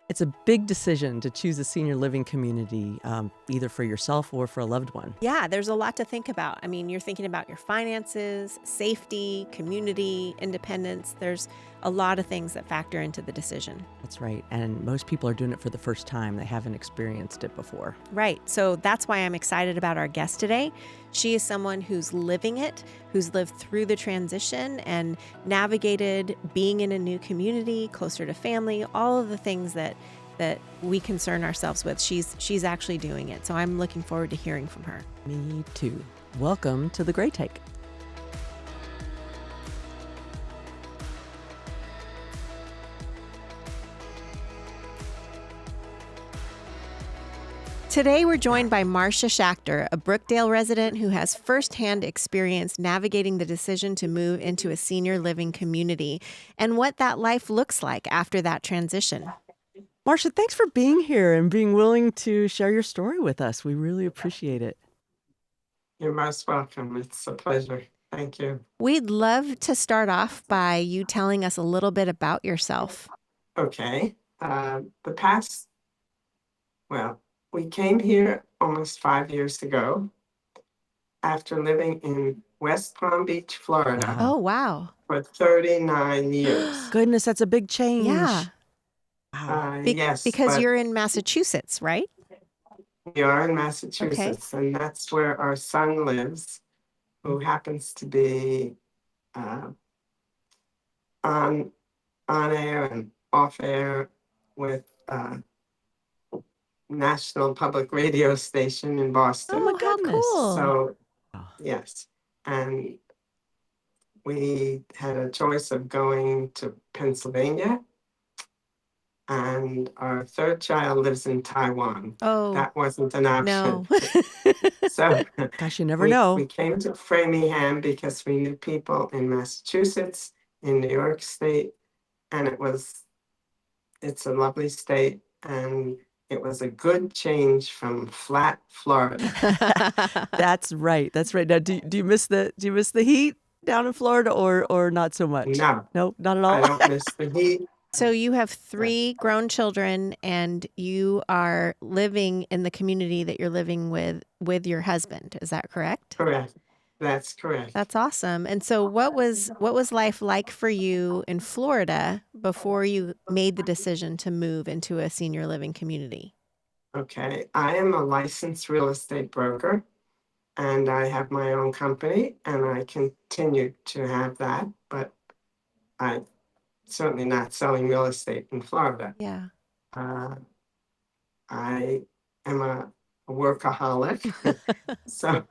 It's a big decision to choose a senior living community, either for yourself or for a loved one. Yeah, there's a lot to think about. I mean, you're thinking about your finances, safety, community, independence. There's a lot of things that factor into the decision. That's right. And most people are doing it for the first time. They haven't experienced it before. Right. So that's why I'm excited about our guest today. She is someone who's living it, who's lived through the transition and navigated being in a new community, closer to family, all of the things that we concern ourselves with. She's actually doing it. So I'm looking forward to hearing from her. Me too. Welcome to The Great Take. Today, we're joined by Marcia Schachter, a Brookdale resident who has firsthand experience navigating the decision to move into a senior living community and what that life looks like after that transition. Marcia, thanks for being here and being willing to share your story with us. We really appreciate it. You're most welcome. It's a pleasure. Thank you. We'd love to start off by you telling us a little bit about yourself. Okay. We came here almost 5 years ago after living in West Palm Beach, Florida Oh, wow. for 39 years. Goodness, that's a big change. Yeah. Wow. Yes, Because but you're in Massachusetts, right? we are in Massachusetts, and that's where our son lives, who happens to be on air and off air with national public radio station in Boston. Oh my how goodness. cool. So, yes. And we had a choice of going to Pennsylvania, and our third child lives in Taiwan. Oh, That wasn't an option. no. So Gosh, you never know. we came to Framingham because we knew people in Massachusetts, in New York State, and it's a lovely state, and it was a good change from flat Florida. That's right. That's right. Now, do you miss the heat down in Florida or not so much? No, No, not at I all. don't miss the heat. So you have 3 grown children and you are living in the community that you're living with your husband. Is that correct? Correct. That's correct. That's awesome. And so what was life like for you in Florida before you made the decision to move into a senior living community? Okay. I am a licensed real estate broker, and I have my own company, and I continue to have that, but I'm certainly not selling real estate in Florida. Yeah. Uh, I am a workaholic. So,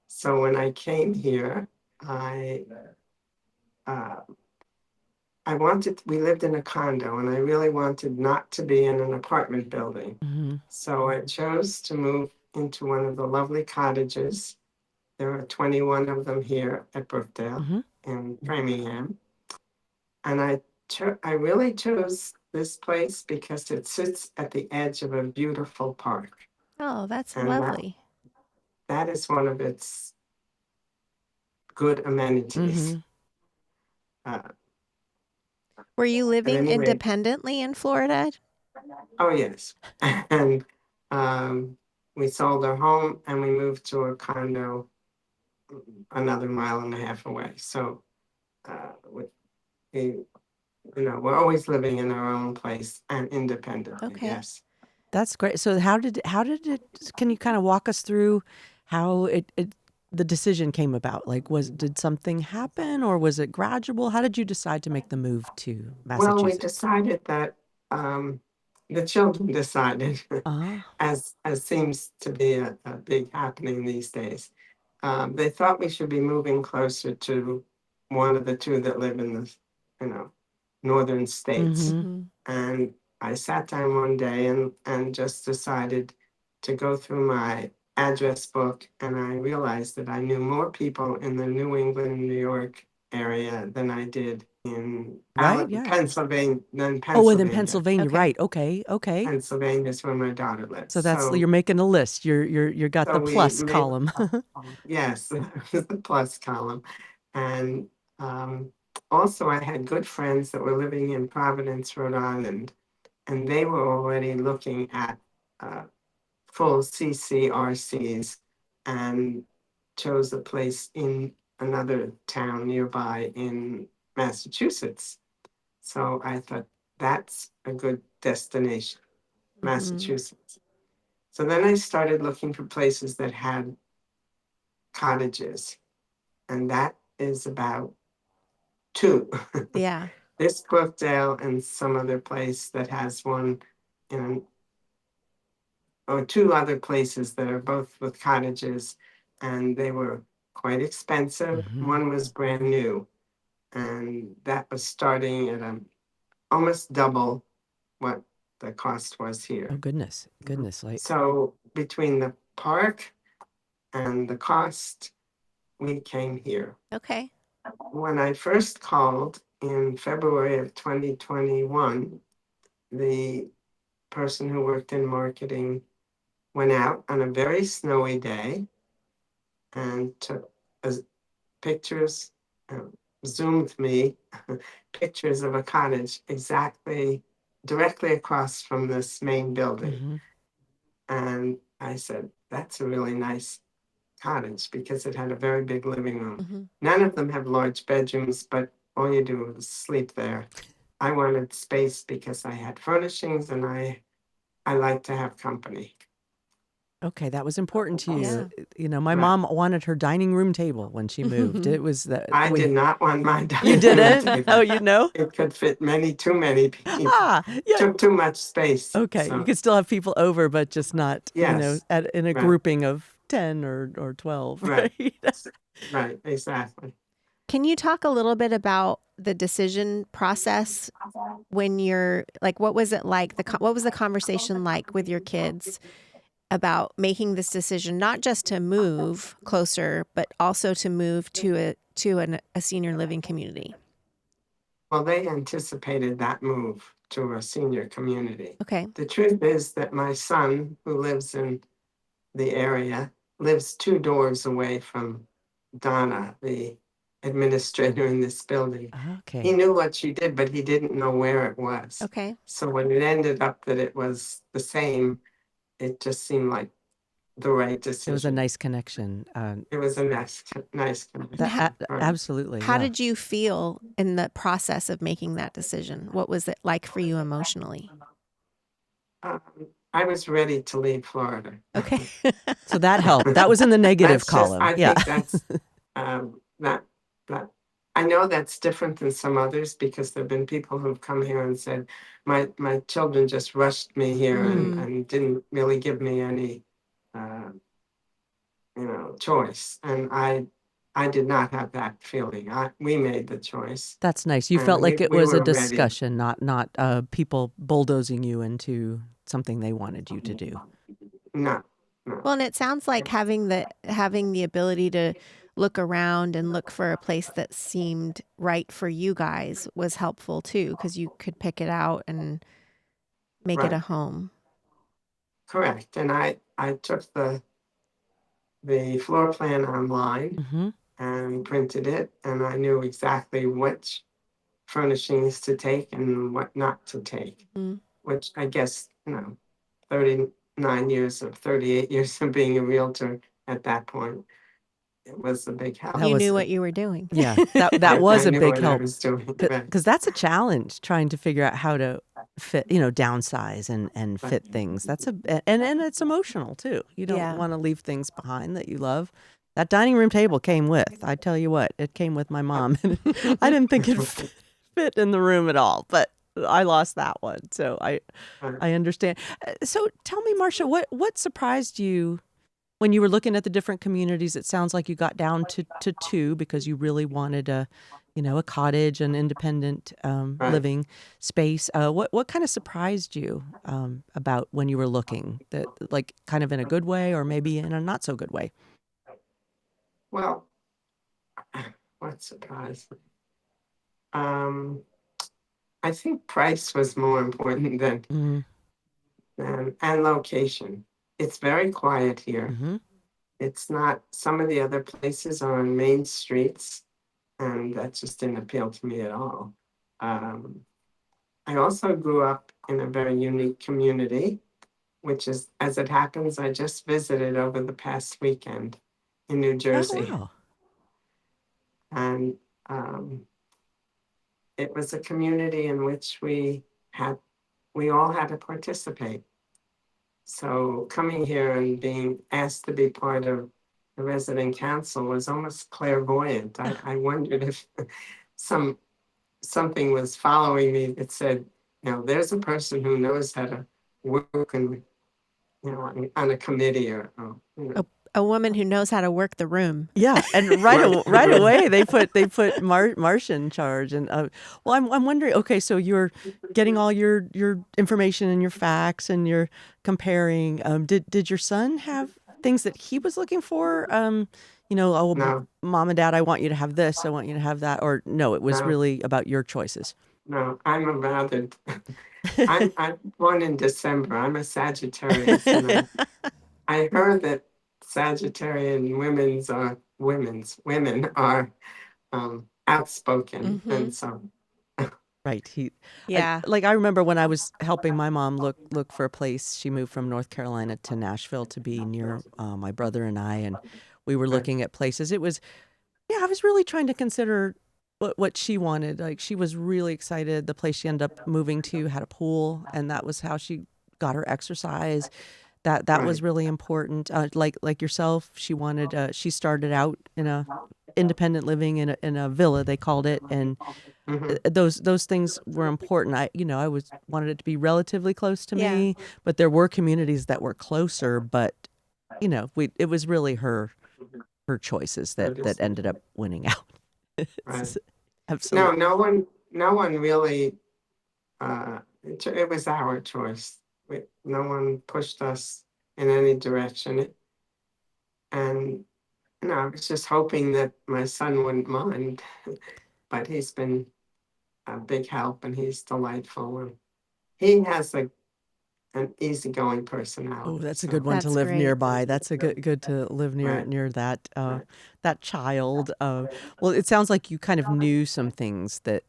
so when I came here, uh, we lived in a condo, and I really wanted not to be in an apartment building. Mhm. So I chose to move into one of the lovely cottages. There are 21 of them here at Brookdale Mhm. in Framingham. And I really chose this place because it sits at the edge of a beautiful park. Oh, that's And lovely. that is one of its good amenities. Mhm. Uh, Were you living anyway. independently in Florida? Oh, yes. And we sold our home and we moved to a condo another mile and a half away. So we're always living in our own place and independently. Okay. Yes. That's great. So how did it, can you kind of walk us through how the decision came about? Like, did something happen or was it gradual? How did you decide to make the move to Massachusetts? Well, we decided that the children decided, Ah. as seems to be a big happening these days. They thought we should be moving closer to one of the two that live in the, northern states. Mhm. Mhm. And I sat down one day and just decided to go through my address book, and I realized that I knew more people in the New England, New York area than I did in Right, yeah. Pennsylvania. Oh, and then Pennsylvania, Okay. right. Okay. Pennsylvania is where my daughter lives. So you're making a list. You're got So the we plus made- column. Yes, the plus column. And also I had good friends that were living in Providence, Rhode Island. and they were already looking at full CCRCs and chose a place in another town nearby in Massachusetts. So I thought that's a good destination, Mm-hmm. Massachusetts. So then I started looking for places that had cottages, and that is about two. Yeah. This Brookdale and some other place that has one in, or two other places that are both with cottages, and they were quite expensive. Hmm. One was brand new, and that was starting at almost double what the cost was Oh here. goodness, goodness, like So between the park and the cost, we came here. Okay. When I first called in February of 2021, the person who worked in marketing went out on a very snowy day and took pictures, zoomed me pictures of a cottage exactly directly across from this main building. hmm And I said, that's a really nice cottage because it had a very big living room. Mm-hmm. None of them have large bedrooms, but all you do is sleep there. I wanted space because I had furnishings and I like to have company. Okay, that was important to you. Yeah. You know, my Right. mom wanted her dining room table when she moved. It was the I did we. not want my You dining room didn't? Oh, table. you know? It could fit too many people. Ah, yeah. Took too much space. Okay, you So could still have people over, but just not, yes, in a right, grouping of 10 or 12, right, right? right, exactly. Can you talk a little bit about the decision process when you're like, what was it like? What was the conversation like with your kids about making this decision, not just to move closer, but also to move to a senior living community? Well, they anticipated that move to a senior community. Okay. The truth is that my son, who lives in the area, lives two doors away from Donna, the administrator in this building. He Okay. knew what she did, but he didn't know where it was. Okay. So when it ended up that it was the same, it just seemed like the right It was a decision. nice connection. It was a nice And connection. Right. Absolutely, how yeah. did you feel in the process of making that decision? What was it like for you emotionally? Um, I was ready to leave Florida. Okay. So that helped. That was in the negative That's just, column. I Yeah. think that's that that I know that's different than some others because there've been people who've come here and said, my children just rushed me here Mm, and didn't really give me any choice. And I did not have that feeling. We made the choice That's nice. You and felt like it we was a were ready. discussion, not people bulldozing you into something they wanted you to do. No, no, well, and it sounds like having the ability to look around and look for a place that seemed right for you guys was helpful too, because you could pick it out and make it a right, home. correct. And I took the floor plan online Hmm. and printed it, and I knew exactly which furnishings to take and what not to take, Mm. which I guess, 39 years of 38 years of being a realtor at that point, it was a big That help. You was, knew what you were doing. yeah, that was I a knew big what I help was doing, right, because that's a challenge trying to figure out how to fit, downsize and right, fit things. And it's emotional too. You don't Yeah. want to leave things behind that you love. That dining room table came with, I tell you what, it came with my mom. And I didn't think it fit in the room at all, but I lost that one. So right. I understand. So tell me, Marcia, what surprised you when you were looking at the different communities? It sounds like you got down to two because you really wanted a cottage, an independent Right. living space. What kind of surprised you about when you were looking? That like kind of in a good way or maybe in a not so good way? Well, what surprised me? Um, I think price was more important Mm-hmm. than and location. It's very quiet here. Mm-hmm. It's not, some of the other places are on main streets, and that just didn't appeal to me at all. Um, I also grew up in a very unique community, which is, as it happens, I just visited over the past weekend in New Oh, Jersey. wow. And it was a community in which we all had to participate. So coming here and being asked to be part of the resident council was almost clairvoyant. I wondered if some something was following me that said, there's a person who knows how to work on a committee or A, a woman who knows how to work the room. Yeah, and work the right room. away they put Marcia in charge, and well, I'm wondering. Okay, so you're getting all your information and your facts, and you're comparing. Did your son have things that he was looking for? Oh, No, mom and dad, I want you to have this, I want you to have that, or no, it was no, really about your choices. no. I'm a rather I'm born in December. I'm a Sagittarius, and I heard that Sagittarian women are outspoken, Mm-hmm. and so Right. Yeah. Like I remember when I was helping my mom look for a place. She moved from North Carolina to Nashville to be near my brother and I, and we were right, looking at places. It was, yeah, I was really trying to consider what she wanted. Like she was really excited. The place she ended up moving to had a pool, and that was how she got her exercise. That was right. really important. Like yourself, she started out in a independent living in a villa, they called it, and Hmm. those things were important. I was wanted it to be relatively close to Yeah. me, but there were communities that were closer. But we it was really her choices that ended up winning out. Right. No, Absolutely. no one really. It was our choice. No one pushed us in any direction, and I was just hoping that my son wouldn't mind. But he's been a big help, and he's delightful, and he has an easygoing Oh, personality. that's a good So one to That's live great. nearby. That's a good to live right, near that right, that child. Well, it sounds like you kind of knew some things that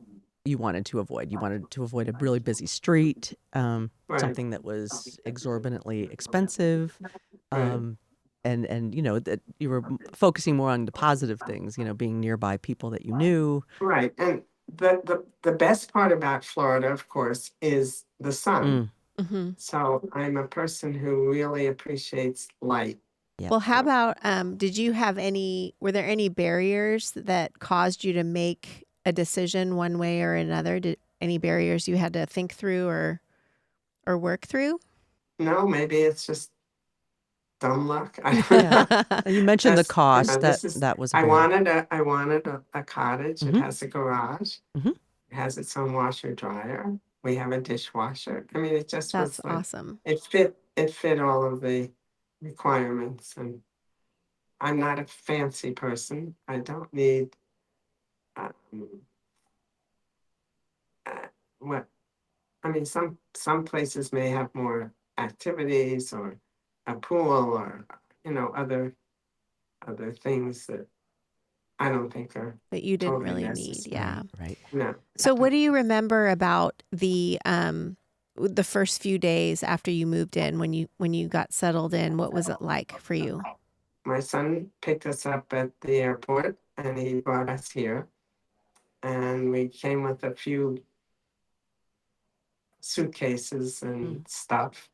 you wanted to avoid. You wanted to avoid a really busy street, right, something that was exorbitantly expensive, right, um, and that you were focusing more on the positive things. Being nearby people that you knew. right. And the best part about Florida, of course, is the sun. Mm, Mm-hmm. So I'm a person who really appreciates light. yep. Well, how about did you have were there any barriers that caused you to make a decision one way or another? Did any barriers you had to think through or work through? No, maybe it's just dumb luck. I don't Yeah. know. You mentioned the Just cost. That this is. that was a I barrier. wanted a cottage. It Hmm. has a garage. Hmm. It has its own washer dryer. We have a dishwasher. I mean, it just That's was like awesome. it fit all of the requirements, and I'm not a fancy person. I don't need um, uh, what I mean. Some places may have more activities or a pool or other things that I don't think are That you didn't totally really need. necessary. Yeah. Right. Right. No, So what do you remember about the first few days after you moved in when you got settled in? What was it like for you? my son picked us up at the airport and he brought us here, and we came with a few suitcases and Mm. stuff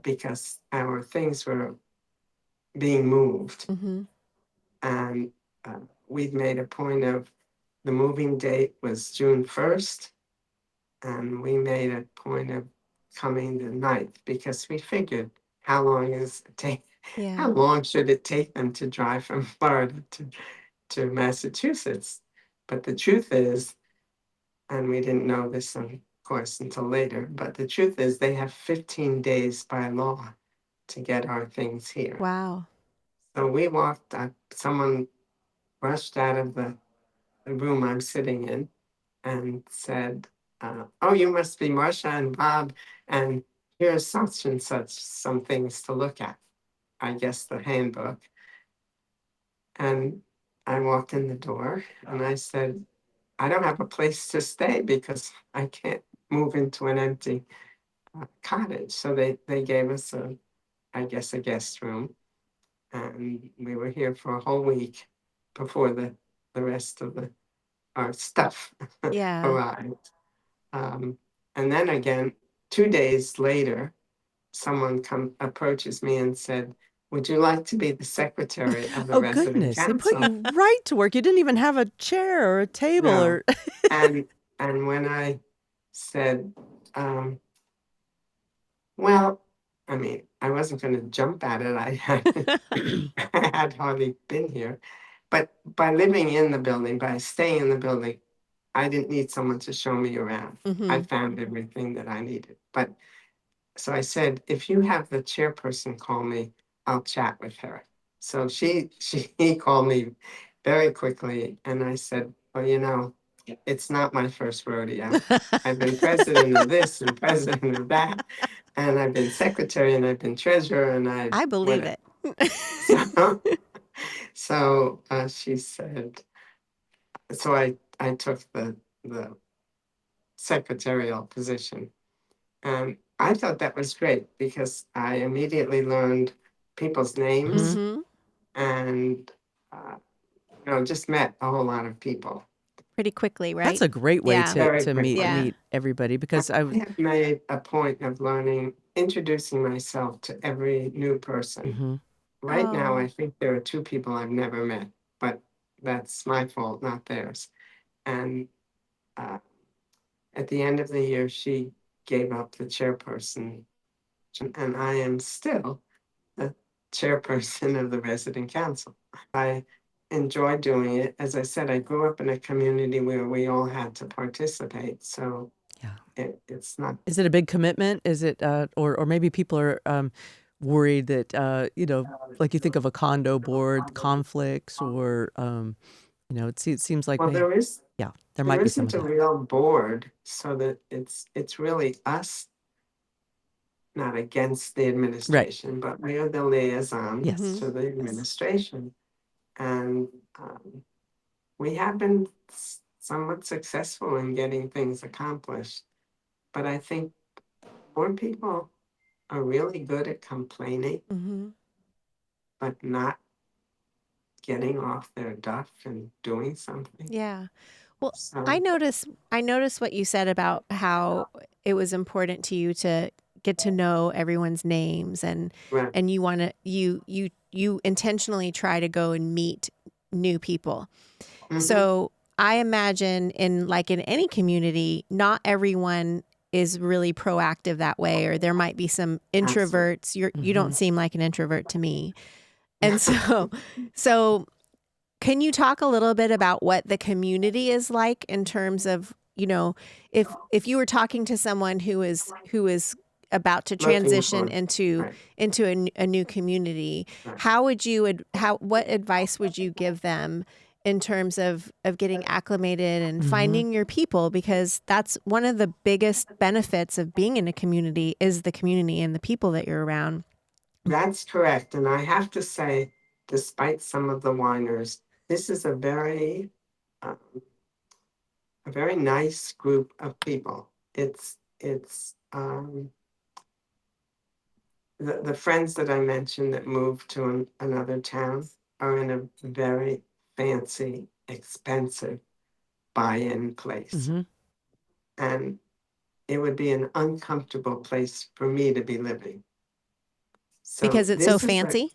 because our things were being moved. Mm-hmm. And we'd made a point of the moving date was June 1st, and we made a point of coming the 9th because we figured how long is it take how Yeah. long should it take them to drive from Florida to Massachusetts? But the truth is, and we didn't know this, of course, until later, but the truth is they have 15 days by law to get our things here. Wow. So we walked up, someone rushed out of the room I'm sitting in and said, "Oh, you must be Marcia and Bob, and here's such and such some things to look at." I guess the handbook. And I walked in the door and I said, "I don't have a place to stay because I can't. move into an empty cottage. So they gave us I guess, a guest room, and we were here for a whole week before the rest of our stuff Yeah. arrived. Um, and then again, 2 days later, someone approaches me and said, "Would you like to be the secretary of the Oh resident goodness, they put council?" you right to work. You didn't even have a chair or a table No, or and when I said, um, "Well," I mean, I wasn't going to jump at it. I had I had hardly been here, but by living in the building, by staying in the building, I didn't need someone to show me around. I Mhm. found everything that I needed. But so I said, if you have the chairperson call me, I'll chat with her. So she called me very quickly, and I said, well, it's not my first rodeo. I've been president of this and president of that, and I've been secretary and I've been treasurer and I I believe whatever. it. So she said, so I took the secretarial position. And I thought that was great because I immediately learned people's names Mhm. and, uh, just met a whole lot of people Pretty quickly, that's right? a great way Yeah. to very meet quickly. Yeah. meet everybody And because I have made a point of introducing myself to every new person. Mhm. Right now, I Oh. think there are two people I've never met, but that's my fault, not theirs. And uh, at the end of the year, she gave up the chairperson, and I am still the chairperson of the resident council. I enjoy doing it. As I said, I grew up in a community where we all had to participate, so Yeah. it's not. Is it a big commitment? Is it or maybe people are worried that like you think of a condo board conflicts or it seems like Well, yeah, there there might be some isn't of a that. real board, so that it's really us, not against the Right. administration, but we are the liaisons Yes. Mhm. to the Yes. administration, and we have been somewhat successful in getting things accomplished. But I think more people are really good at complaining, Mhm. but not getting off their duff and doing something. Yeah. Well, So, I noticed what you said about how it was important to you to get to know everyone's names right. and you want to you intentionally try to go and meet new people. Hmm. So, I imagine in any community, not everyone is really proactive that way, or there might be some Absolutely. introverts. You don't Mhm. seem like an introvert to me. And so can you talk a little bit about what the community is like in terms of, if you were talking to someone who is about to Looking transition for, into right, a new community, right. how would you what advice would you give them in terms of getting acclimated and Mhm. finding your people, because that's one of the biggest benefits of being in a community is the community and the people that you're around. That's correct. And I have to say, despite some of the whiners, this is um, a very nice group of people. It's the friends that I mentioned that moved to another town are in a very fancy, expensive buy-in place. Mhm. And it would be an uncomfortable place for me to be living. So Because it's so this is a fancy.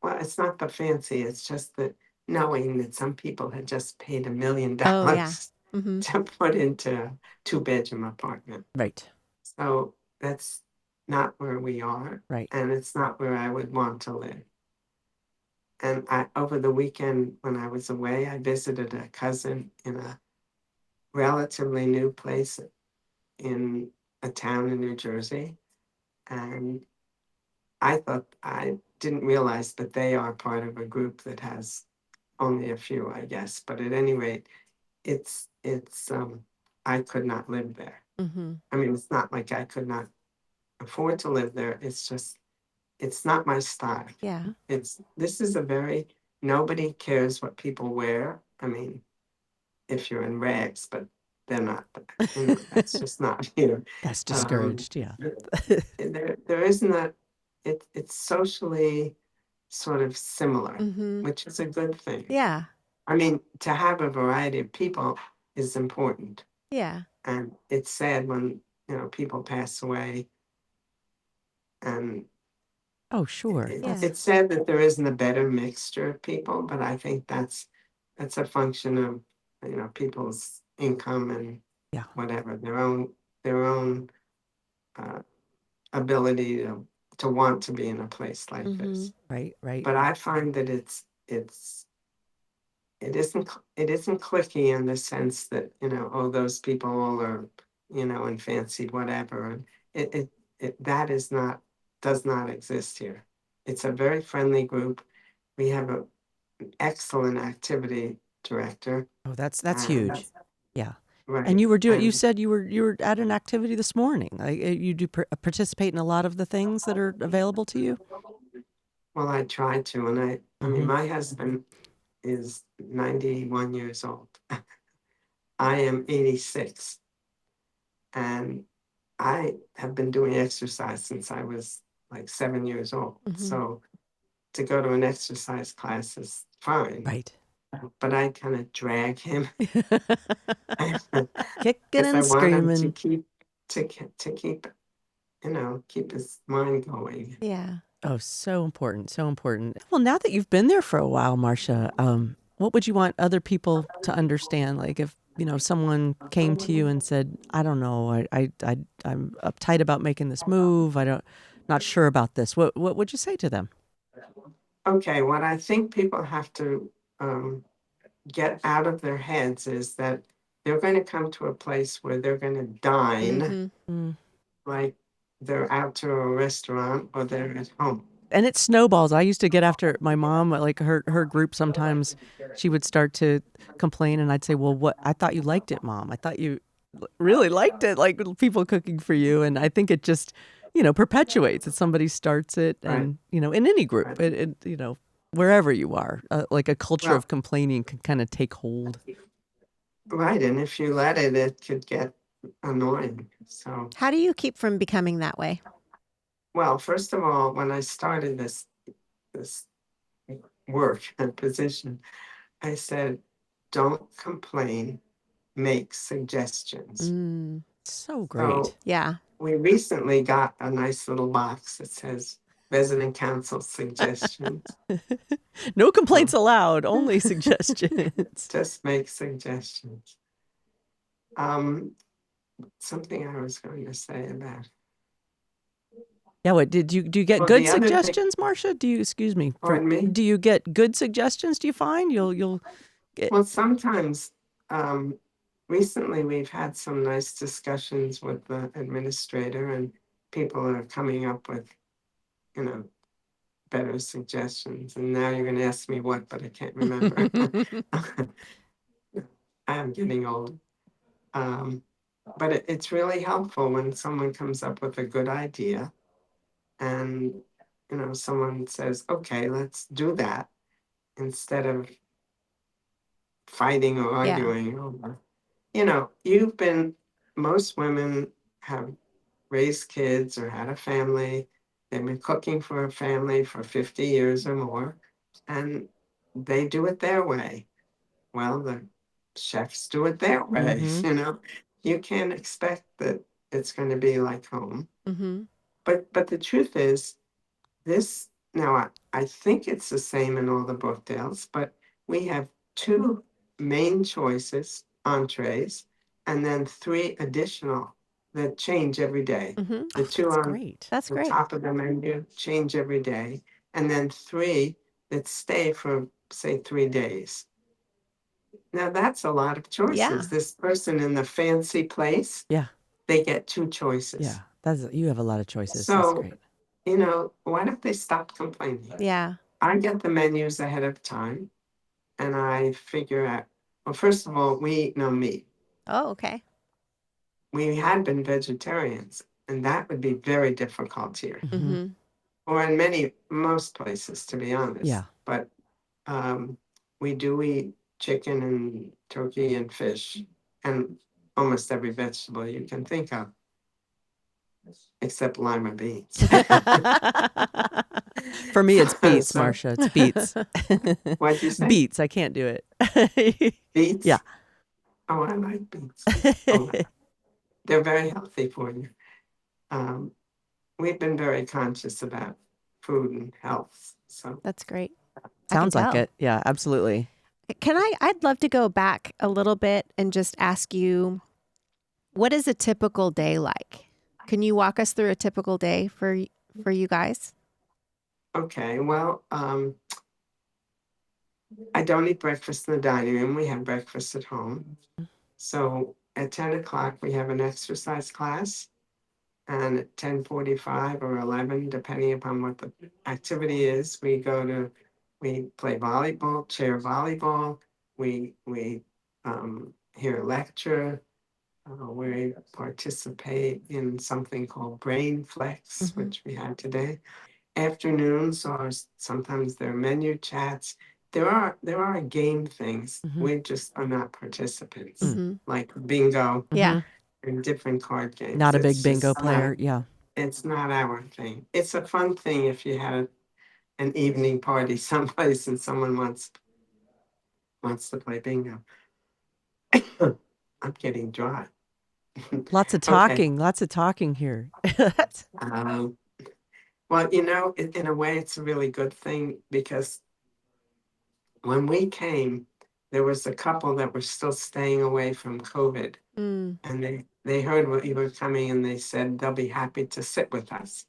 well, it's not the fancy, it's just that knowing that some people had just paid $1 million Oh yeah. Mm-hmm. to put into a two-bedroom apartment. Right. So that's not where we are, Right. and it's not where I would want to live. And over the weekend when I was away, I visited a cousin in a relatively new place in a town in New Jersey, and I didn't realize that they are part of a group that has only a few, I guess. But at any rate, it's I could not live there. Mm-hmm. I mean, it's not like I could not afford to live there. It's just it's not my style. Yeah. This is a very nobody cares what people wear. I mean, if you're in rags, but they're not, that's just not here. That's Um, discouraged. Yeah. there isn't that, it's socially sort of similar, Mm-hmm. which is a good thing. Yeah. I mean, to have a variety of people is important. Yeah. And it's sad when, people pass away, and Oh, sure. Yeah. it's sad that there isn't a better mixture of people, but I think that's a function of, people's income and Yeah. whatever, their own uh, ability to want to be in a place like Mm-hmm. this. Right. Right. But I find that it isn't clicky in the sense that, oh, those people all are, and fancy whatever. And that is not, does not exist here. It's a very friendly group. We have an excellent activity director, Oh, that's and huge. Yeah. And right. you were doing. You And said you were at an activity this morning. Like you do participate in a lot of the things that are available to you. well, I try to, and I mean, Hmm. my husband is 91 years old. I am 86, and I have been doing exercise since I was like 7 years old. Mm-hmm. So to go to an exercise class is fine, Right. but I kind of drag him Kicking because I and want him to screaming. keep keep his mind going. Yeah. Oh, so important, so important. Well, now that you've been there for a while, Marcia, what would you want other people to understand? Like if, someone came to you and said, I don't know, I'm uptight about making this move. Not sure about this. What would you say to them? Okay, what I think people have to um, get out of their heads is that they're going to come to a place where they're going to dine Mm-hmm. Mm. like they're out to a restaurant or they're at home. And it snowballs. I used to get after my mom, like her group. Sometimes she would start to complain, and I'd say, "Well, what? I thought you liked it, Mom. I thought you really liked it, like people cooking for you." And I think it just, perpetuates. That somebody starts it, Right, and in any group, right. wherever you are, like a culture Well, of complaining can kind of take hold. right, and if you let it, it could get annoying. So, How do you keep from becoming that way? well, first of all, when I started this work and position, I said, "Don't complain, make suggestions." Mm. So So great. Yeah. we recently got a nice little box that says resident council suggestions. No complaints So allowed. Only suggestions. just make suggestions. Um, Something I was going to say about, Yeah, what do you get well, good the other thing, suggestions, Marcia? Do you excuse me for pardon me. do you get good suggestions, do you find? You'll get Well, sometimes, um, recently we've had some nice discussions with the administrator, and people are coming up with, you know, better suggestions. And now you're going to ask me what, but I can't remember. I'm getting old. Um, but it's really helpful when someone comes up with a good idea, and, someone says, okay, let's do that, instead of fighting or Yeah. arguing over. Most women have raised kids or had a family. They've been cooking for a family for 50 years or more, and they do it their way. Well, the chefs do it their way, Mhm. You can't expect that it's going to be like home. Mm-hmm. But the truth is, this now I think it's the same in all the Brookdales, but we have two main choices, entrees, and then three additional that change every day. Mm-hmm. The Oh, two that's on great. That's the great. top of the menu change every day, and then three that stay for, say, 3 days. Now that's a lot of choices. Yeah. This person in the fancy place, Yeah. they get two Yeah. choices. You have a lot of choices. That's So, great. why don't they stop complaining? Yeah. I get the menus ahead of time, and I figure out, well, first of all, we eat no meat. Oh, okay. We had been vegetarians, and that would be very difficult here, Mhm. Mm-hmm. or in most places, to be honest. Yeah. But um, we do eat chicken and turkey and fish, and almost every vegetable you can think of, except lima beans. For me, it's beets, So, Marcia. It's beets. what'd you say? Beets. I can't do it. Yeah. Beets? Oh, I like beets. Oh, they're very healthy for you. Um, we've been very conscious about food and health. So, That's great. I can Sounds like tell. it. Yeah, absolutely. I'd love to go back a little bit and just ask you, what is a typical day like? Can you walk us through a typical day for you guys? okay, well, I don't eat breakfast in the dining room. We have breakfast at home. So at 10 o'clock, we have an exercise class. And at 10:45 or 11, depending upon what the activity is, we play volleyball, chair volleyball. We hear a lecture. We participate in something called Brain Flex, Mhm. which we had today. Afternoons are sometimes there are menu chats. There are game things. Mm-hmm. We just are not participants, Mhm. like bingo Yeah. and different card games. Not a big It's bingo just not. player. Yeah. It's not our thing. It's a fun thing if you had an evening party someplace and someone wants to play bingo. I'm getting dry. Lots of Okay. talking. Lots of talking here. Um, well, in a way, it's a really good thing because when we came, there was a couple that were still staying away from COVID, Mm. and they heard what you were coming, and they said they'll be happy to sit with us.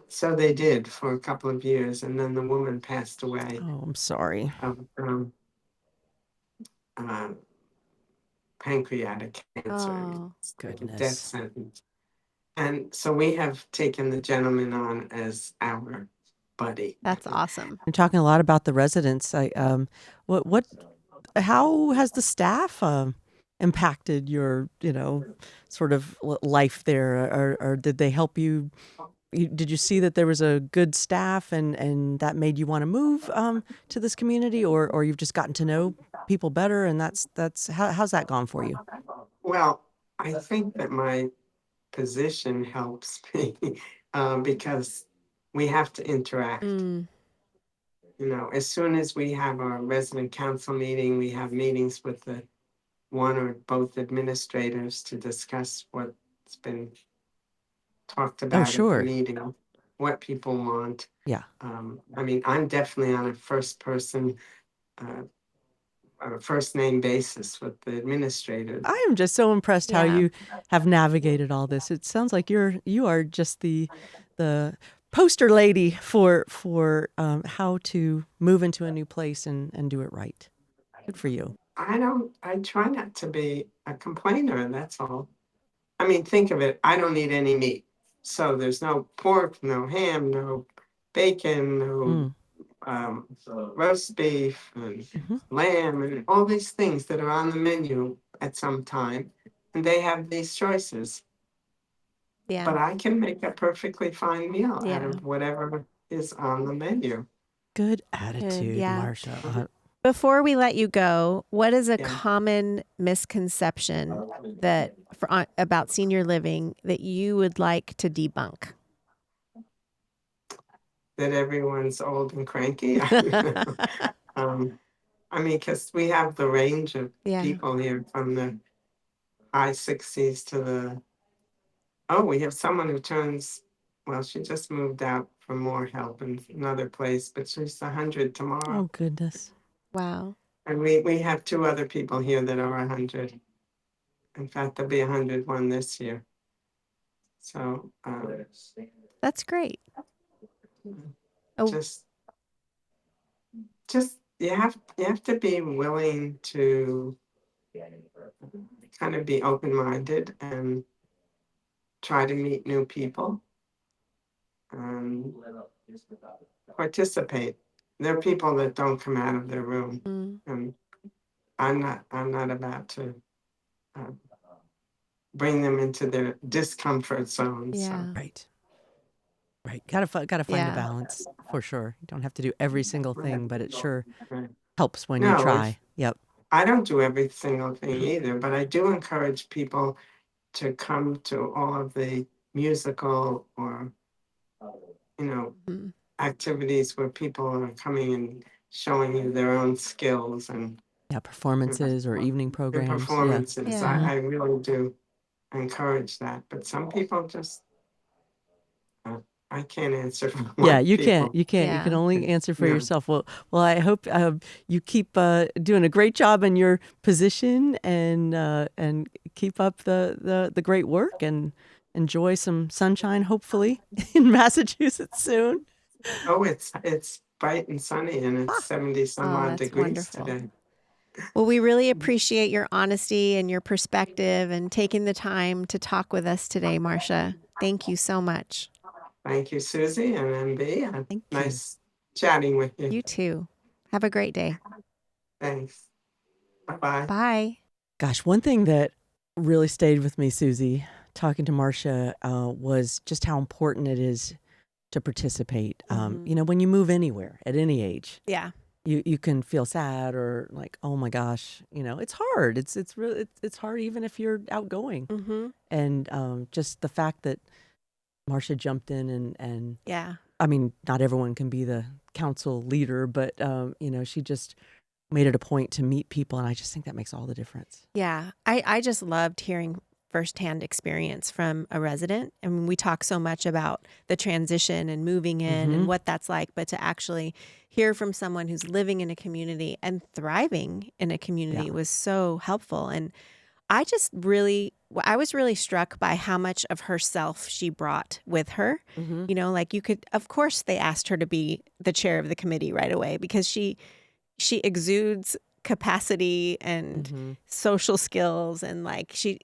So they did for a couple of years, and then the woman passed away Oh, I'm sorry. of uh, pancreatic cancer. Oh, It's like a death Goodness. sentence. And so we have taken the gentleman on as our buddy. that's awesome. You're talking a lot about the residents. What, how has the staff impacted your, sort of life there, or did they help you? Did you see that there was a good staff and that made you want to move to this community, or you've just gotten to know people better, and that's how's that gone for you? Well, I think that my position helps me because we have to interact. Mm. As soon as we have our resident council meeting, we have meetings with the one or both administrators to discuss what's been talked Oh, about at the sure. meeting, what people want. Yeah. I mean, I'm definitely on a uh, first name basis with the administrator. I am just so impressed how Yeah. you have navigated all this. It sounds like you are just the poster lady for how to move into a new place and do it right. Good for you. I try not to be a complainer, that's all. I mean, think of it, I don't eat any meat. So there's no pork, no ham, no bacon, no Mm. roast beef and Hmm. lamb and all these things that are on the menu at some time. And they have these choices. Yeah. But I can make a perfectly fine meal out Yeah. of whatever is on the menu. Good Good. attitude, Yeah. Marcia. Before we let you go, what is a Yeah. common misconception about senior living that you would like to debunk? That everyone's old and cranky. um, I mean, because we have the range of Yeah. people here from the high 60s to we have someone who well, she just moved out for more help in another place, but she's 100 tomorrow. Oh goodness. Wow. And we have two other people here that are 100. In fact, there'll be 101 this year. So That's great. Oh, just just you have to be willing to kind of be open-minded and try to meet new people and participate. There are people that don't come out of their room, mm, and I'm not about to uh, bring them into their discomfort zone. So yeah. Right. Right. Gotta find a Yeah. balance for sure. You don't have to do every single thing, but it sure right. helps when you No, try. Yep. I don't do every single thing either, but I do encourage people to come to all of the musical or, you know, Mhm. activities where people are coming and showing you their own skills and Yeah, performances or evening their programs. Yeah. performances. Yeah. Mhm. I really do encourage that. But some people just, uh, I can't answer for Yeah, my you can't. people. You can't. You can Yeah. only answer for No. yourself. Well, I hope you keep doing a great job in your position and keep up the great work and enjoy some sunshine, hopefully, in Massachusetts soon. Oh, it's bright and sunny and it's Ah, 70 some Oh, odd that's degrees wonderful. today. Well, we really appreciate your honesty and your perspective and taking the time to talk with us today, Marcia. Thank you so much. Thank you, Susie and MB. thank you. Nice chatting with you. You too. Have a great day. Thanks. Bye-bye. Bye. Gosh, one thing that really stayed with me, Susie, talking to Marcia, was just how important it is to participate. Mhm. When you move anywhere at any age, Yeah. you can feel sad or like, oh my gosh, it's hard. It's really it's hard even if you're outgoing. Mhm. And just the fact that Marcia jumped in and Yeah. I mean, not everyone can be the council leader, but she just made it a point to meet people, and I just think that makes all the difference. Yeah. I just loved hearing firsthand experience from a resident. I mean, we talk so much about the transition and moving in and Mm-hmm. what that's like, but to actually hear from someone who's living in a community and thriving in a community Yeah. was so helpful. And I was really struck by how much of herself she brought with her. Mm-hmm. Like of course, they asked her to be the chair of the committee right away because she exudes capacity and Mm-hmm. social skills and she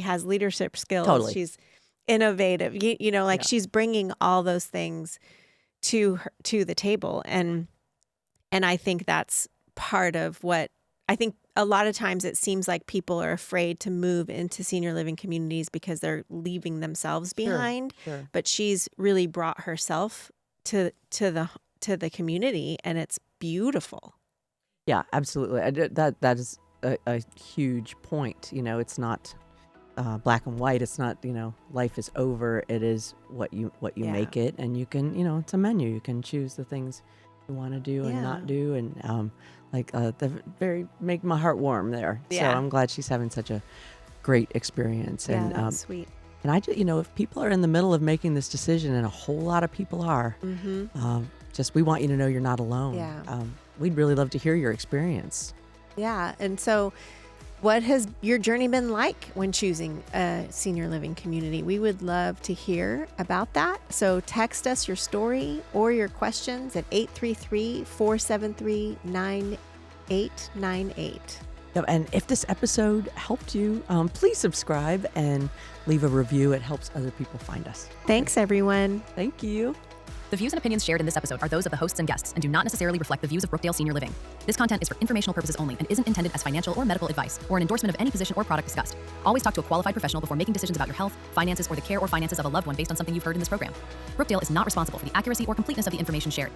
has leadership skills. Totally. She's innovative. Yeah. She's bringing all those things to the table and I think that's part of what I think a lot of times it seems like people are afraid to move into senior living communities because they're leaving themselves behind, Sure. but she's really brought herself to the community and it's beautiful. Yeah, absolutely. That is a huge point. It's not black and white. It's not life is over. It is what you Yeah. make it, and you can it's a menu. You can choose the things you want to do and Yeah. not do, and the very make my heart warm there. So Yeah. I'm glad she's having such a great experience. Yeah, And that's sweet. and I just if people are in the middle of making this decision, and a whole lot of people are, Mm-hmm. just we want you to know you're not alone. Yeah. We'd really love to hear your experience. Yeah. And so, what has your journey been like when choosing a senior living community? We would love to hear about that. So, text us your story or your questions at 833-473-9898. Yep, and if this episode helped you, please subscribe and leave a review. It helps other people find us. Thanks, everyone. Thank you. The views and opinions shared in this episode are those of the hosts and guests and do not necessarily reflect the views of Brookdale Senior Living. This content is for informational purposes only and isn't intended as financial or medical advice or an endorsement of any position or product discussed. Always talk to a qualified professional before making decisions about your health, finances, or the care or finances of a loved one based on something you've heard in this program. Brookdale is not responsible for the accuracy or completeness of the information shared.